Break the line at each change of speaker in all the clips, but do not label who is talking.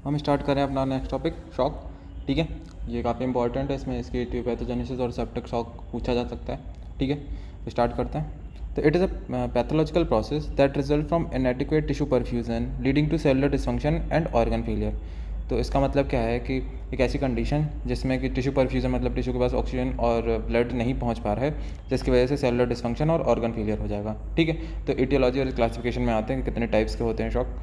हम स्टार्ट करें अपना नेक्स्ट टॉपिक शॉक। ठीक है, ये काफ़ी इंपॉर्टेंट है, इसमें इसकी पैथोजेनेसिस और सेप्टिक शॉक पूछा जा सकता है। ठीक है, तो स्टार्ट करते हैं। तो it is a pathological process that result from inadequate tissue perfusion leading to cellular dysfunction and organ failure. तो इसका मतलब क्या है कि एक ऐसी कंडीशन जिसमें कि टिश्यू परफ्यूजन मतलब टिश्यू के पास ऑक्सीजन और ब्लड नहीं पहुंच पा रहा है, जिसकी वजह से सेलुलर डिसफंक्शन और ऑर्गन फेलियर हो जाएगा। ठीक है, तो इटियोलॉजी और क्लासिफिकेशन में आते हैं कि कितने टाइप्स के होते हैं शॉक।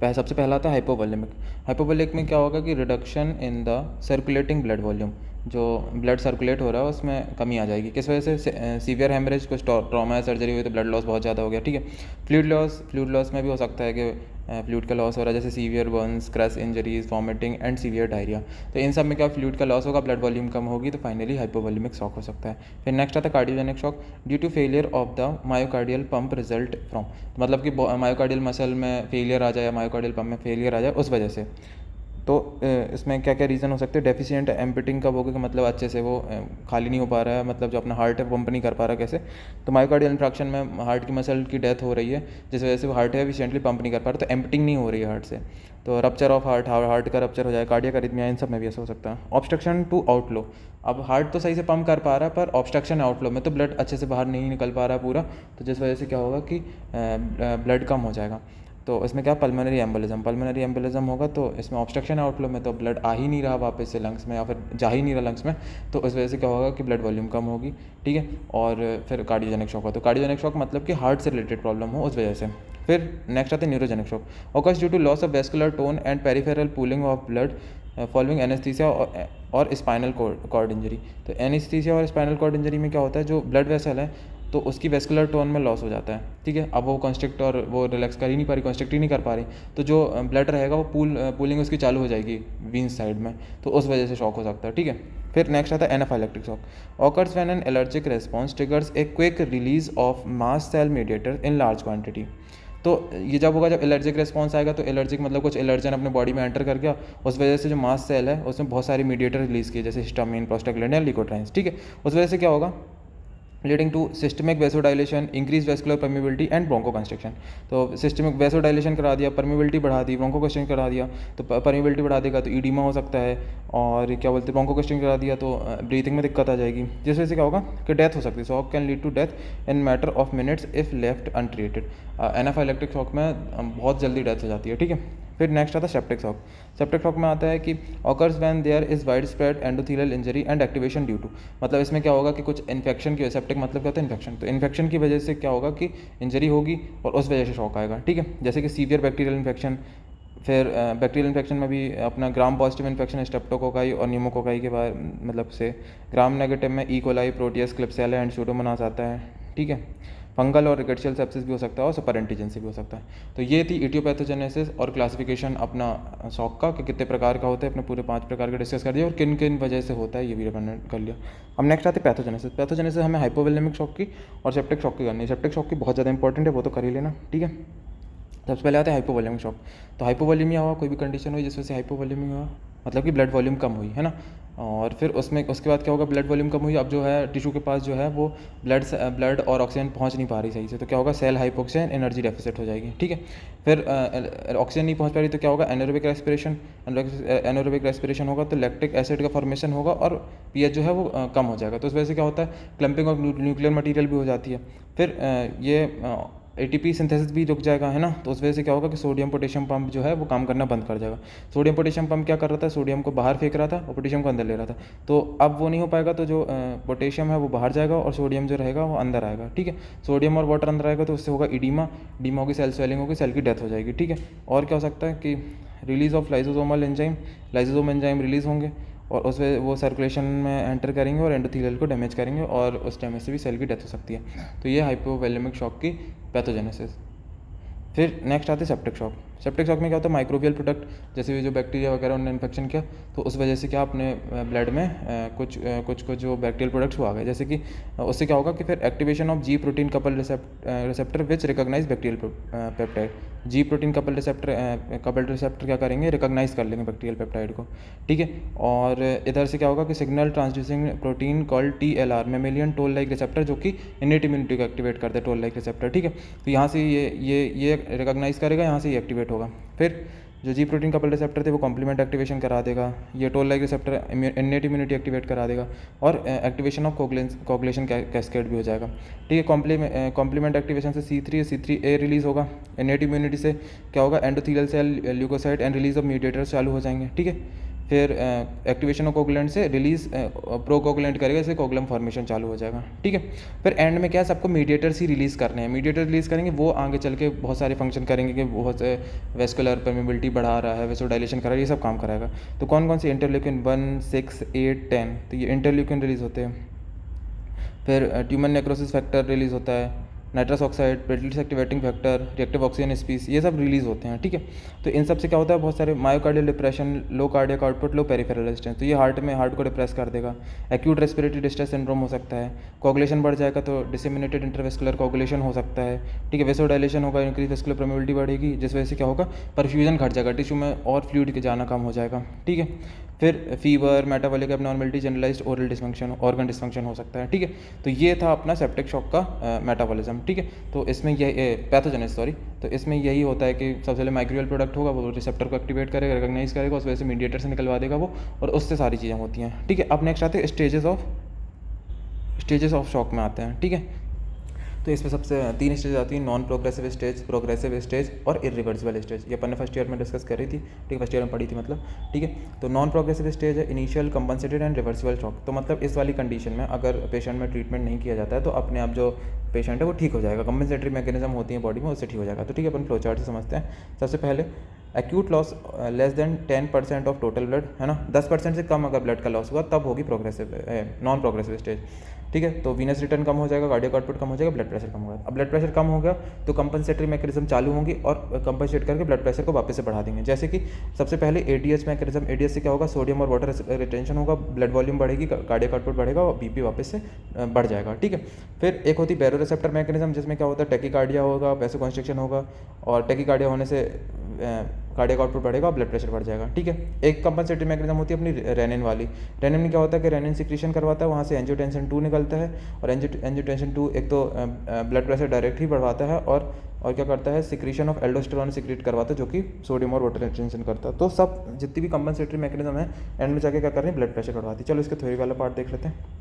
सबसे पहला आता है हाइपोवोलेमिक। हाइपोवोलेमिक में क्या होगा कि reduction in the circulating blood volume, जो ब्लड सर्कुलेट हो रहा है उसमें कमी आ जाएगी। किस वजह से? सीवियर हेमरेज, कुछ ट्रॉमा या सर्जरी हुई तो ब्लड लॉस बहुत ज़्यादा हो गया। ठीक है, फ्लूइड लॉस में भी हो सकता है कि फ्लूइड का लॉस हो रहा है, जैसे severe Burns, crash injuries, vomiting and severe diarrhoea. तो इन सब में क्या फ्लूइड का लॉस होगा, ब्लड वॉल्यूम कम होगी, तो फाइनली हाइपोवोलेमिक शॉक हो सकता है। फिर नेक्स्ट आता है cardiogenic shock due to failure of the myocardial pump result from, मतलब कि मायोकार्डियल मसल में फेलियर आ जाए या मायोकार्डियल पंप में फेलियर आ जाए उस वजह से। तो इसमें क्या क्या रीज़न हो सकते हैं? डेफिशिएंट एम्पिटिंग कब होगा कि मतलब अच्छे से वो खाली नहीं हो पा रहा है, मतलब जो अपना हार्ट है पंप नहीं कर पा रहा कैसे? तो मायोकार्डियल इंफ्रैक्शन में हार्ट की मसल की डेथ हो रही है, जिस वजह से वो हार्ट है एफिशिएंटली पंप नहीं कर पा रहा, तो एम्पिटिंग नहीं हो रही है हार्ट से। तो रप्चर ऑफ हार्ट का रप्चर हो जाए, कार्डियक अरिथमिया, इन सब में भी ऐसा हो सकता है। ऑब्स्ट्रक्शन टू आउटफ्लो, अब हार्ट तो सही से पंप कर पा रहा है पर ऑब्स्ट्रक्शन है आउटफ्लो में, तो ब्लड अच्छे से बाहर नहीं निकल पा रहा है पूरा, तो जिस वजह से क्या होगा कि ब्लड कम हो जाएगा। तो इसमें क्या पल्मोनरी एम्बोलिज्म होगा, तो इसमें ऑब्स्ट्रक्शन है आउटफ्लो में, तो ब्लड आ ही नहीं रहा वापस से लंग्स में या फिर जा ही नहीं रहा लंग्स में, तो इस वजह से क्या होगा कि ब्लड वॉल्यूम कम होगी। ठीक है, और फिर कार्डियोजेनिक शॉक हो, तो कार्डियोजेनिक शॉक मतलब कि हार्ट से रिलेटेड प्रॉब्लम हो उस वजह से। फिर नेक्स्ट आते हैं neurogenic shock, occurs due to loss of vascular tone and peripheral pooling of blood following anaesthesia और स्पाइनल कॉर्ड इंजरी। तो एनेस्थीसिया और स्पाइनल कॉर्ड इंजरी में क्या होता है, जो ब्लड वेसल है तो उसकी वेस्कुलर टोन में लॉस हो जाता है। ठीक है, अब वो कंस्ट्रिक्ट और वो रिलैक्स कर ही नहीं पा रही, कंस्ट्रिक्ट ही नहीं कर पा रही, तो जो ब्लड रहेगा वो पूलिंग उसकी चालू हो जाएगी वीन्स साइड में, तो उस वजह से शॉक हो सकता है। ठीक है, फिर नेक्स्ट आता है anaphylactic shock, occurs when an allergic response triggers a quick release of mast cell mediator in large quantity. तो ये जब होगा, जब एलर्जिक रिस्पॉन्स आएगा, तो एलर्जिक मतलब कुछ एलर्जन अपने बॉडी में एंटर कर गया, उस वजह से जो मास्ट सेल है उसमें बहुत सारी मीडिएटर रिलीज़ किए, जैसे हिस्टामिन, प्रोस्टाग्लैंडिन या ल्यूकोट्राइन्स। ठीक है, उस वजह से क्या होगा, leading to systemic vasodilation, increase vascular permeability and bronchoconstriction. तो सिस्टमिक वेसोडाइलेशन करा दिया, परमिबिलिटी बढ़ा दी, ब्रोंकोकंस्ट्रिक्शन करा दिया, तो परमिबिलिटी बढ़ा देगा तो ईडिमा हो सकता है, और क्या बोलते हैं ब्रोंकोकंस्ट्रिक्शन करा दिया तो ब्रीथिंग में दिक्कत आ जाएगी, जिस वजह से क्या होगा कि डेथ हो सकती है। Shock can lead to death in matter of minutes if left untreated. Anaphylactic shock में बहुत जल्दी डेथ हो जाती है। ठीक है, फिर नेक्स्ट आता है सेप्टिक शॉक। सेप्टिक शॉक में आता है कि occurs when there is wide spread endothelial injury and activation due to, मतलब इसमें क्या होगा कि कुछ इन्फेक्शन की वजह, सेप्टिक मतलब क्या होता है इन्फेक्शन, तो इन्फेक्शन की वजह से क्या होगा कि इंजरी होगी और उस वजह से शॉक आएगा। ठीक है, जैसे कि सीवियर बैक्टीरियल इन्फेक्शन, फिर बैक्टीरियल इन्फेक्शन में भी अपना ग्राम पॉजिटिव इन्फेक्शन स्ट्रेप्टोकोकाई और न्यूमोकोकाई के बाद मतलब से, ग्राम नेगेटिव में E coli, Proteus, Klebsiella and Pseudomonas आता है। ठीक है, फंगल और रिकेट्शियल सेप्सिस भी हो सकता है और सुपर एंटीजन से भी हो सकता है। तो ये थी इटियोपैथोजेनेसिस और क्लासिफिकेशन अपना शॉक का कि कितने प्रकार का होता है, अपने पूरे 5 प्रकार के डिस्कस कर दिया और किन किन वजह से होता है ये भी रिकमेंड कर लिया। अब नेक्स्ट आते हैं पैथोजेनेसिस। पैथोजेनेसिस हमें हाइपोवोलेमिक शॉक की और सेप्टिक शॉक की करनी है। सेप्टिक शॉक की बहुत ज़्यादा इंपॉर्टेंट है, वो तो कर ही लेना। ठीक है, सबसे पहले आता है हाइपोवोलेमिक शॉक। तो हाइपोवोलेमिया हुआ, कोई भी कंडीशन हुई जिस वजह से हाइपोवोलेमिया हुआ, मतलब कि ब्लड वॉल्यूम कम हुई है ना, और फिर उसमें उसके बाद क्या होगा, ब्लड वॉल्यूम कम हुई, अब जो है टिश्यू के पास जो है वो ब्लड और ऑक्सीजन पहुंच नहीं पा रही सही से, तो क्या होगा सेल हाइपोक्सिया, एनर्जी डेफिसिट हो जाएगी। ठीक है, फिर ऑक्सीजन नहीं पहुंच पा रही तो क्या होगा एनारोबिक रेस्पिरेशन, एनारोबिक रेस्पिरेशन होगा तो लैक्टिक एसिड का फॉर्मेशन होगा और पीएच जो है वो कम हो जाएगा, तो उस वजह से क्या होता है क्लम्पिंग ऑफ न्यूक्लियर मटीरियल भी हो जाती है। फिर ये एटीपी सिंथेसिस भी रुक जाएगा, है ना, तो उस वजह से क्या होगा कि सोडियम पोटेशियम पंप जो है वो काम करना बंद कर जाएगा। सोडियम पोटेशियम पंप क्या कर रहा था, सोडियम को बाहर फेंक रहा था और पोटेशियम को अंदर ले रहा था, तो अब वो नहीं हो पाएगा, तो जो पोटेशियम है वो बाहर जाएगा और सोडियम जो रहेगा वो अंदर आएगा। ठीक है, सोडियम और वाटर अंदर आएगा तो उससे होगा ईडीमा, ईडीमा होगी, सेल स्वेलिंग होगी, सेल की डेथ हो जाएगी। ठीक है, और क्या हो सकता है कि release of lysosomal enzyme, lysosome enzyme release होंगे और उस वो सर्कुलेशन में एंटर करेंगे और एंडोथेलियल को डैमेज करेंगे और उस डैमेज से भी सेल की डेथ हो सकती है। तो ये हाइपोवोलेमिक शॉक की पैथोजेनेसिस। फिर नेक्स्ट आते हैं सेप्टिक शॉक। सेप्टिक शॉक में क्या होता है माइक्रोबियल प्रोडक्ट, जैसे जो बैक्टीरिया वगैरह उन्होंने इन्फेक्शन किया तो उस वजह से क्या अपने ब्लड में कुछ जो बैक्टीरियल प्रोडक्ट्स वो आ गए, जैसे कि उससे क्या होगा कि फिर activation of G protein couple receptor which recognise bacterial peptide. G protein couple receptor क्या करेंगे, रिकॉग्नाइज कर लेंगे बैक्टीरियल पेप्टाइड को। ठीक है, और इधर से क्या होगा कि signal transducing protein called TLR, mammalian toll like receptor, जो कि इनेट इम्यूनिटी को एक्टिवेट करता है, टोल लाइक रिसेप्टर। ठीक है, तो यहाँ से ये रिकॉग्नाइज करेगा, यहाँ से ये एक्टिवेट होगा। फिर जो जी प्रोटीन कपल रिसेप्टर थे वो कॉम्प्लीमेंट एक्टिवेशन करा देगा, ये toll like receptor innate immunity activate करा देगा, और एक्टिवेशन ऑफ कोगुलेशन कैस्केड भी हो जाएगा। ठीक है, कॉम्प्लीमेंट एक्टिवेशन से C3A रिलीज़ होगा, इन्नेट इम्यूनिटी से क्या होगा, endothelial cell leukocyte and release of mutators चालू हो जाएंगे। ठीक है, फिर एक्टिवेशन ऑफ कोगुलेंट से रिलीज प्रोकोगुलेंट करेगा, इससे कोगुलम फॉर्मेशन चालू हो जाएगा। ठीक है, फिर एंड में क्या, सबको मीडिएटर्स ही रिलीज़ करने हैं, मीडिएटर रिलीज़ करेंगे, वो आगे चल के बहुत सारे फंक्शन करेंगे कि बहुत से वेस्कुलर परमेबिलिटी बढ़ा रहा है, वेसोडाइलेशन करा रहा है, ये सब काम कराएगा। तो कौन कौन सी, इंटरल्यूकिन 1, 6, 8, 10, तो ये इंटरल्यूकिन रिलीज़ होते हैं। फिर ट्यूमर नेक्रोसिस फैक्टर रिलीज़ होता है, nitrous oxide, platelets activating factor, reactive oxygen species, ये सब रिलीज़ होते हैं। ठीक है, तो इन सब से क्या होता है, बहुत सारे myocardial depression, low cardiac output, लो पेरिफेरल रेजिस्टेंस, तो ये हार्ट को डिप्रेस कर देगा। एक्यूट रेस्पिरेटरी डिस्ट्रेस सिंड्रोम हो सकता है, कोगुलेशन बढ़ जाएगा तो डिसेमिनेटेड इंटरवेस्कुलर कोगुलेशन हो सकता है। ठीक है, वेसोडाइलेशन होगा, इंक्रीज वेस्कुलर परमेबिलिटी बढ़ेगी, जिस वजह से क्या होगा, परफ्यूजन घट जाएगा, टिश्यू में और फ्लूइड के जाना कम हो जाएगा। ठीक है, फिर fever, metabolic abnormality, generalised oral dysfunction, organ dysfunction हो सकता है। ठीक है, तो ये था अपना सेप्टिक शॉक का मेटाबॉलिज्म। ठीक है, तो इसमें ये पैथोजेनेसिस, तो इसमें यही होता है कि सबसे पहले माइक्रोबियल प्रोडक्ट होगा, वो रिसेप्टर को एक्टिवेट करेगा, रिकॉग्नाइज करेगा, उस वजह से मीडिएटर से निकलवा देगा वो, और उससे सारी चीज़ें होती हैं। ठीक है, अब नेक्स्ट आते हैं स्टेजेस ऑफ शॉक में आते हैं। ठीक है, तो इसमें सबसे 3 स्टेज आती हैं, non progressive stage, progressive stage और इरिवर्सिबल स्टेज। ये अपन ने फर्स्ट ईयर में डिस्कस करी थी। ठीक है, फर्स्ट ईयर में पढ़ी थी मतलब। ठीक है, तो नॉन प्रोग्रेसिव स्टेज है initial compensated and reversible shock. तो मतलब इस वाली कंडीशन में अगर पेशेंट में ट्रीटमेंट नहीं किया जाता है तो अपने आप जो पेशेंट है वो ठीक हो जाएगा, कंपनसेटरी मैकेनिज्म होती है बॉडी में, उससे ठीक हो जाएगा। तो ठीक है, अपन फ्लो चार्ट से समझते हैं। सबसे पहले acute loss less than 10% of total blood, है ना, 10% से कम अगर ब्लड का लॉस हुआ तब होगी नॉन प्रोग्रेसिव स्टेज। ठीक है, तो वीनस रिटर्न कम हो जाएगा, कार्डियक आउटपुट कम हो जाएगा, ब्लड प्रेशर कम होगा। अब ब्लड प्रेशर कम हो गया तो कंपनसेटरी मैकेनिज्म चालू होंगी और कंपनसेट करके ब्लड प्रेशर को वापस से बढ़ा देंगे। जैसे कि सबसे पहले एडीएच मैकेनिज्म, एडीएच से क्या होगा, सोडियम और वाटर रिटेंशन होगा, ब्लड वॉल्यूम बढ़ेगी, कार्डियक आउटपुट बढ़ेगा और बीपी वापस से बढ़ जाएगा। ठीक है, फिर एक होती बैरो रिसेप्टर मैकेनिज्म, जिसमें क्या होता है, टैकीकार्डिया होगा, वैसोकंस्ट्रिक्शन होगा, और टैकीकार्डिया होने से कार्डियक आउटपुट बढ़ेगा और ब्लड प्रेशर बढ़ जाएगा। ठीक है, एक कंपनसेटरी मैकेनिज्म होती है अपनी रेनिन वाली। रेनिन में क्या होता है कि रेनिन सिक्रीशन करवाता है, वहाँ से एंजियोटेंसिन 2 निकलता है, और एंजियोटेंसिन 2 एक तो ब्लड प्रेशर डायरेक्ट ही बढ़वाता है और क्या करता है, सिक्रीशन ऑफ एल्डोस्टेरोन सिक्रीट करवाता है, जो कि सोडियम और वाटर रिटेंशन करता है। तो सब जितनी भी कंपनसेटरी मैकेनिज्म है एंड में जाके क्या कर रहे हैं, ब्लड प्रेशर बढ़वाती है। चलो इसके थ्योरी वाला पार्ट देख लेते हैं।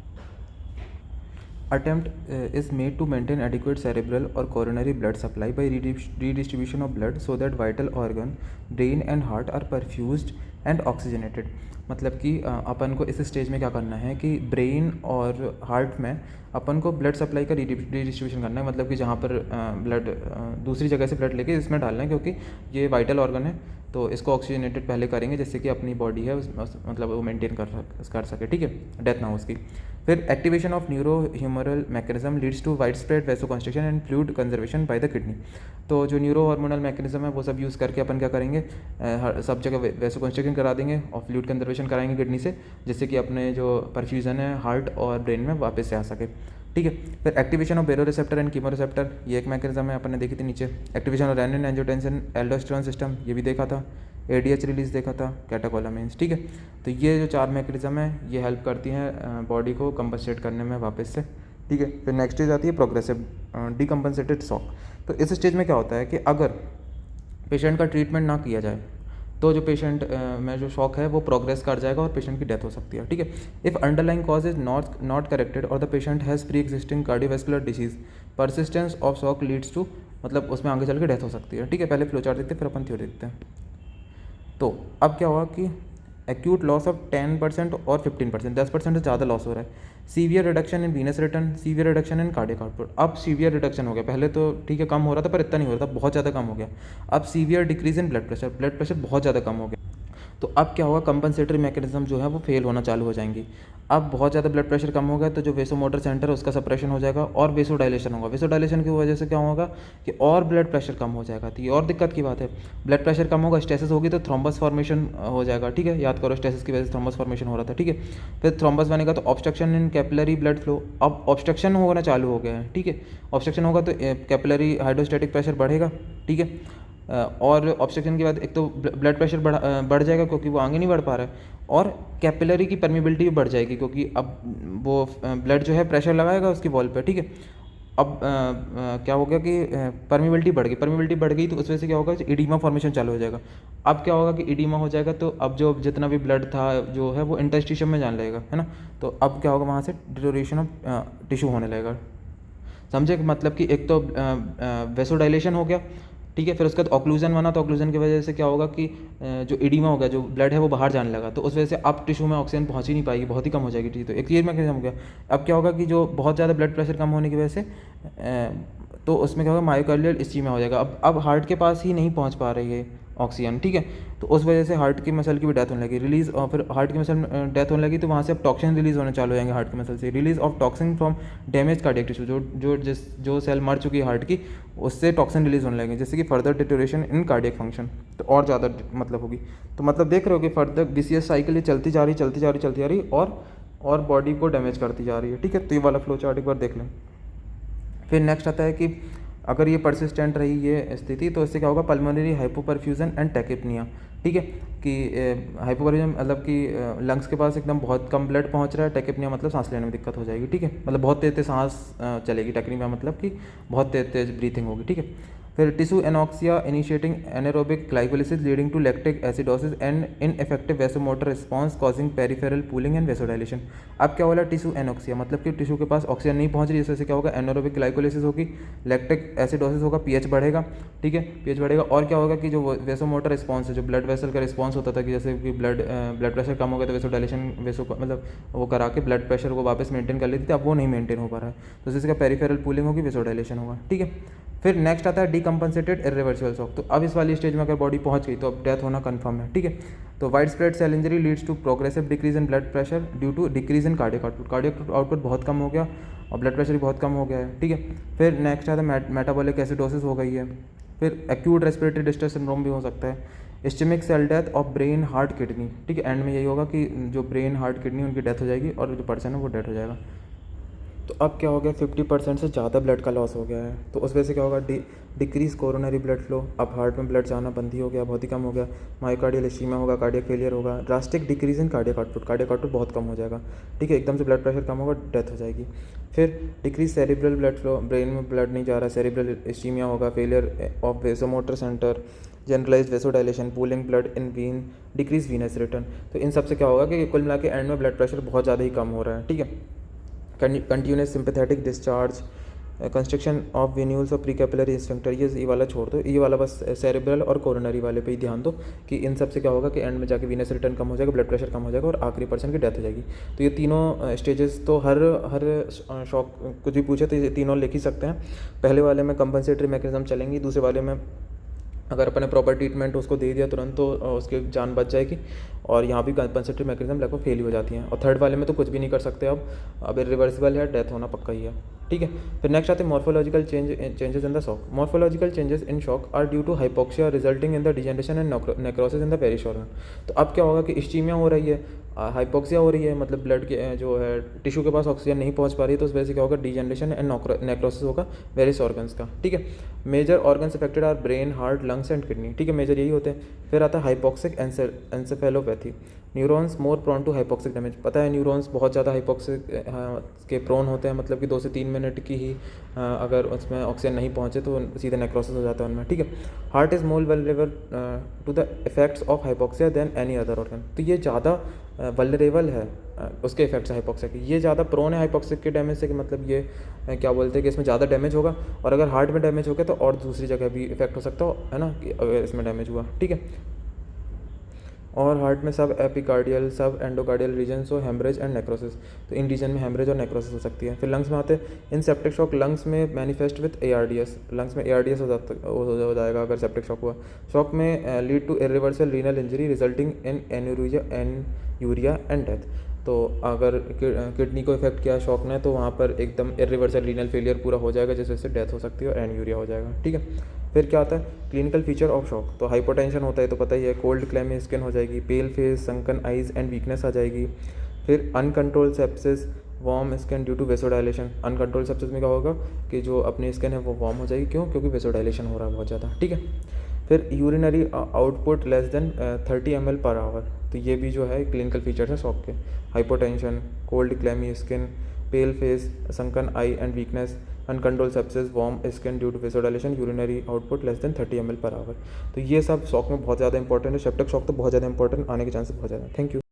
Attempt is made to maintain adequate cerebral or coronary blood supply by redistribution of blood so that vital organ, brain and heart are perfused and oxygenated। मतलब कि अपन को इस स्टेज में क्या करना है कि ब्रेन और हार्ट में अपन को ब्लड सप्लाई का रीडिस्ट्रीब्यूशन करना है। मतलब कि जहाँ पर ब्लड दूसरी जगह से ब्लड लेके इसमें डालना है, क्योंकि ये वाइटल ऑर्गन है, तो इसको ऑक्सीजनेटेड पहले करेंगे जिससे कि अपनी बॉडी है मतलब वो मेंटेन कर सके। ठीक है, डेथ ना हो उसकी। फिर activation of neuro humoral mechanism leads to wide spread vasoconstriction and fluid conservation by the kidney. तो जो न्यूरो हार्मोनल मैकेनिज्म है वो सब यूज़ करके अपन क्या करेंगे, सब जगह वैसोकंस्ट्रिक्शन करा देंगे और फ्लूइड कंजर्वेशन कराएंगे किडनी से, जिससे कि अपने जो परफ्यूजन है हार्ट और ब्रेन में वापस से आ सके। ठीक है, फिर एक्टिवेशन ऑफ बेरो रिसेप्टर एंड कीमो रिसेप्टर, ये एक मैकेनिज्म है, अपन ने देखी थी नीचे। Activation of renin angiotensin aldosterone system, ये भी देखा था। एडीएच रिलीज देखा था, कैटाकोलामाइन्स। ठीक है, तो ये जो 4 मैकेनिज्म है ये हेल्प करती हैं बॉडी को कंपनसेट करने में वापस से। ठीक है, फिर नेक्स्ट स्टेज आती है प्रोग्रेसिव डीकम्पनसेटेड शॉक। तो इस स्टेज में क्या होता है कि अगर पेशेंट का ट्रीटमेंट ना किया जाए तो जो पेशेंट में जो शॉक है वो प्रोग्रेस कर जाएगा और पेशेंट की डेथ हो सकती है। ठीक है, if underlying cause is not corrected और the patient has pre existing cardiovascular disease, persistence of shock leads to, मतलब उसमें आगे चल के डेथ हो सकती है। ठीक है, पहले फ्लो चार्ट देखते हैं फिर अपन थ्योरी देखते हैं। तो अब क्या हुआ कि एक्यूट लॉस ऑफ 10% और 15%, 10% से ज़्यादा लॉस हो रहा है। Severe reduction in venous return, severe reduction in cardiac output. अब सीवियर रिडक्शन हो गया, पहले तो ठीक है कम हो रहा था पर इतना नहीं हो रहा था, बहुत ज़्यादा कम हो गया। अब severe decrease in blood pressure बहुत ज़्यादा कम हो गया। तो अब क्या होगा, कंपनसेटरी मैकेनिज्म जो है वो फेल होना चालू हो जाएंगी। अब बहुत ज़्यादा ब्लड प्रेशर कम हो गया तो जो वेसोमोटर सेंटर है उसका सप्रेशन हो जाएगा और वेसोडाइलेशन होगा। वेसोडाइलेशन की वजह से क्या होगा कि और ब्लड प्रेशर कम हो जाएगा। तो ये और दिक्कत की बात है, ब्लड प्रेशर कम होगा, स्टेसिस होगी तो थ्रोम्बस फॉर्मेशन हो जाएगा। ठीक है, याद करो स्टेसिस की वजह से थ्रोम्बस फॉर्मेशन हो रहा था। ठीक है, फिर थ्रोम्बस बनेगा तो ऑब्स्ट्रक्शन इन कैपिलरी ब्लड फ्लो, अब ऑब्स्ट्रक्शन होना चालू हो गया है। ठीक है, ऑब्स्ट्रक्शन होगा तो कैपिलरी हाइड्रोस्टैटिक प्रेशर बढ़ेगा। ठीक है, और ऑब्स्ट्रक्शन के बाद एक तो ब्लड प्रेशर बढ़ जाएगा क्योंकि वो आगे नहीं बढ़ पा रहा है, और कैपिलरी की परमिबिलिटी भी बढ़ जाएगी क्योंकि अब वो ब्लड जो है प्रेशर लगाएगा उसकी वॉल पे। ठीक है, अब क्या हो गया कि परमिबिलिटी बढ़ गई तो उस वजह से क्या होगा, इडीमा फॉर्मेशन चालू हो जाएगा। अब क्या होगा कि इडीमा हो जाएगा तो अब जो जितना भी ब्लड था जो है वो इंटरस्टिशियम में जाने लगेगा, है ना। तो अब क्या होगा, वहाँ से डिटोरेशन ऑफ टिश्यू होने लगेगा। समझे कि मतलब कि एक तो वेसोडाइलेशन हो गया, ठीक है, फिर उसके बाद ऑक्लूजन बना, तो ऑक्लूजन की वजह से क्या होगा कि जो इडीमा हो गया, जो ब्लड है वो बाहर जाने लगा, तो उस वजह से अब टिश्यू में ऑक्सीजन पहुंच ही नहीं पाएगी, बहुत ही कम हो जाएगी। ठीक, तो एक ये मैकेनिज्म हो गया। अब क्या होगा कि जो बहुत ज़्यादा ब्लड प्रेशर कम होने की वजह से तो उसमें क्या होगा, मायोकार्डियल इस्कीमिया हो जाएगा। अब हार्ट के पास ही नहीं पहुंच पा रही है ऑक्सीजन, ठीक है, तो उस वजह से हार्ट की मसल की भी डेथ होने लगी, रिलीज, और फिर हार्ट की मसल डेथ होने लगी तो वहाँ से अब टॉक्सिन रिलीज होने चालू हो जाएंगे हार्ट की मसल से, release of toxin from damage cardiac tissue, जो सेल मर चुकी है हार्ट की, उससे टॉक्सिन रिलीज होने लगेंगे, जैसे कि फर्दर डिटोरेशन इन कार्डियक फंक्शन, तो और ज़्यादा मतलब होगी। तो मतलब देख रहे हो कि फर्दर बीसीएस साइकिल ये चलती जा रही और बॉडी को डैमेज करती जा रही है, ठीक है। तो ये वाला फ्लो चार्ट एक बार देख लें। फिर नेक्स्ट आता है कि अगर ये परसिस्टेंट रही ये स्थिति तो इससे क्या होगा, पल्मोनरी हाइपोपरफ्यूजन एंड टैकिपनिया, ठीक है, कि हाइपोपरफ्यूजन मतलब कि लंग्स के पास एकदम बहुत कम ब्लड पहुंच रहा है, टैकिपनिया मतलब सांस लेने में दिक्कत हो जाएगी, ठीक है, मतलब बहुत तेज तेज सांस चलेगी, टैकिपनिया मतलब कि बहुत तेज तेज ब्रीथिंग होगी, ठीक है। फिर tissue anoxia initiating anaerobic glycolysis leading to lactic acidosis and ineffective vasomotor response causing peripheral pooling and vasodilation. अब क्या बोला, टिश्यू एनॉक्सिया मतलब कि टिश्यू के पास ऑक्सीजन नहीं पहुंच रही, इससे क्या होगा, एनारोबिक ग्लाइकोलिसिस होगी, लैक्टिक एसिडोसिस होगा, पीएच बढ़ेगा, ठीक है, पीएच बढ़ेगा, और क्या होगा कि जो वैसोमोटर रिस्पॉन्स है, जो ब्लड वेसल का रिस्पॉन्स होता था कि जैसे कि ब्लड प्रेशर कम हो गया तो वैसोडाइलेशन मतलब वो करा के ब्लड प्रेशर को वापस मेंटेन कर लेती थी, अब वो नहीं मेंटेन हो पा रहा है, तो जिसका पेरिफेरल पूलिंग होगी, वैसोडाइलेशन होगा, ठीक है। फिर नेक्स्ट आता है डीकम्पनसेटेड इरिवर्सिबल शॉक। तो अब इस वाली स्टेज में अगर बॉडी पहुंच गई तो अब डेथ होना कंफर्म है, ठीक है। तो wide spread cell injury leads to progressive decrease in blood pressure due to decrease in cardiac output बहुत कम हो गया और ब्लड प्रेशर भी बहुत कम हो गया है, ठीक है। फिर नेक्स्ट आता है मेटाबॉलिक एसिडोसिस हो गई है। फिर एक्यूट रेस्पिरेटरी डिस्ट्रेस सिंड्रोम भी हो सकता है, ischaemic cell death of brain heart kidney, ठीक है, एंड में यही होगा कि जो ब्रेन हार्ट किडनी उनकी डेथ हो जाएगी और जो पर्सन है वो डेथ हो जाएगा। तो अब क्या हो गया, 50% से ज़्यादा ब्लड का लॉस हो गया है, तो उस वजह से क्या होगा, डिक्रीज कोरोनरी ब्लड फ्लो, अब हार्ट में ब्लड जाना बंद ही हो गया, बहुत ही कम हो गया, मायोकार्डियल इस्कीमिया होगा, कार्डियक फेलियर होगा, drastic decrease in cardiac output बहुत कम हो जाएगा, ठीक है, एकदम से ब्लड प्रेशर कम होगा, डेथ हो जाएगी। फिर decrease cerebral blood flow, brain में ब्लड नहीं जा रहा, सेरिब्रल इस्कीमिया होगा, failure of vasomotor centre, generalize vasodilation, pooling blood in vein, decrease venous return. तो इन सब से क्या होगा कि कुल मिला के एंड में ब्लड प्रेशर बहुत ज़्यादा ही कम हो रहा है, ठीक है। Continuous sympathetic discharge, construction of venules और प्री कैपिलरी स्फिंक्टर, ये वाला छोड़ दो, ये वाला बस सेरेब्रल और कोरोनरी वाले पे ही ध्यान दो कि इन सब से क्या होगा कि एंड में जाके वीनस रिटर्न कम हो जाएगा, ब्लड प्रेशर कम हो जाएगा और आखिरी पर्सन की डेथ हो जाएगी। तो ये तीनों स्टेजेस तो हर शॉक कुछ भी पूछे तो ये तीनों लिख ही सकते हैं। पहले वाले में कंपनसेटरी मैकेनिज्म चलेंगी, दूसरे वाले में अगर अपने प्रॉपर ट्रीटमेंट उसको दे दिया तुरंत तो उसकी जान बच जाएगी, और यहाँ भी कंपनसेटरी मैकेनिज्म लगभग फेल ही हो जाती हैं। और थर्ड वाले में तो कुछ भी नहीं कर सकते, अब इरिवर्सिबल है, डेथ होना पक्का ही है, ठीक है। फिर नेक्स्ट आते हैं morphological changes in the shock. Morphological changes in shock are due to hypoxia resulting in the degeneration and necrosis in the perish organ. तो अब क्या होगा कि इस्कीमिया हो रही है, हाइपोक्सिया हो रही है, मतलब ब्लड के जो है टिश्यू के पास ऑक्सीजन नहीं पहुंच पा रही है, तो उस वजह से क्या होगा, डिजेनरेशन एंड नेक्रोसिस होगा वेरियस ऑर्गन्स का, ठीक है। Major organs affected are brain, heart, lungs and kidney, ठीक है, मेजर यही होते हैं। फिर आता है hypoxic encephalopathy, neurons more prone to hypoxic damage. पता है न्यूरॉन्स बहुत ज़्यादा हाइपोक्सिक के प्रोन होते हैं, मतलब कि 2 से 3 मिनट की ही अगर उसमें ऑक्सीजन नहीं पहुंचे तो सीधे नेक्रोसिस हो जाता है उनमें, ठीक है। Heart is more vulnerable to the effects of hypoxia than any other organ. तो ये ज़्यादा वल्नरेबल है उसके इफेक्ट्स हाइपोक्सिया के, ये ज़्यादा प्रोन है हाइपोक्सिक के डैमेज से, कि मतलब ये क्या बोलते हैं कि इसमें ज़्यादा डैमेज होगा, और अगर हार्ट में डैमेज हो गया तो और दूसरी जगह भी इफेक्ट हो सकता है ना, कि अगर इसमें डैमेज हुआ, ठीक है। और हार्ट में subepicardial, subendocardial regions हो, हेमरेज एंड नेक्रोसिस, तो इन रीजन में हेमरेज और नेक्रोसिस हो सकती है। फिर लंग्स में आते हैं, इन सेप्टिक शॉक लंग्स में मैनिफेस्ट विथ ARDS, लंग्स में ARDS हो जाएगा अगर सेप्टिक शॉक हुआ। शॉक में lead to irreversal renal injury resulting in anuria and death. तो अगर किडनी को इफेक्ट किया शॉक ने तो वहाँ पर एकदम इरिवर्सल रीनल फेलियर पूरा हो जाएगा, जिस वजह से डेथ हो सकती है और एन्यूरिया हो जाएगा, ठीक है। फिर क्या आता है, क्लिनिकल फीचर ऑफ शॉक, तो हाइपोटेंशन होता है तो पता ही है, कोल्ड क्लैमी स्किन हो जाएगी, pale face, sunken eyes and weakness आ जाएगी। फिर uncontrol sepsis, warm skin due to vasodilation. Uncontrol sepsis में क्या होगा कि जो अपनी स्किन है वो वार्म हो जाएगी, क्यों, क्योंकि वेसोडाइलेशन हो रहा है बहुत ज़्यादा, ठीक है। फिर urinary output less than 30 ml per hour, तो ये भी जो है क्लिनिकल फीचर्स है शॉक के। Hypotension, cold clammy skin, pale face, sunken eye and weakness, uncontrolled sepsis, warm skin due to vasodilation, urinary output less than 30 ml/h। तो ये सब शॉक में बहुत ज़्यादा इंपॉर्टेंट है। सेप्टिक शॉक तो बहुत ज़्यादा इंपॉर्टेंट, आने के चांसेस बहुत ज़्यादा। Thank you.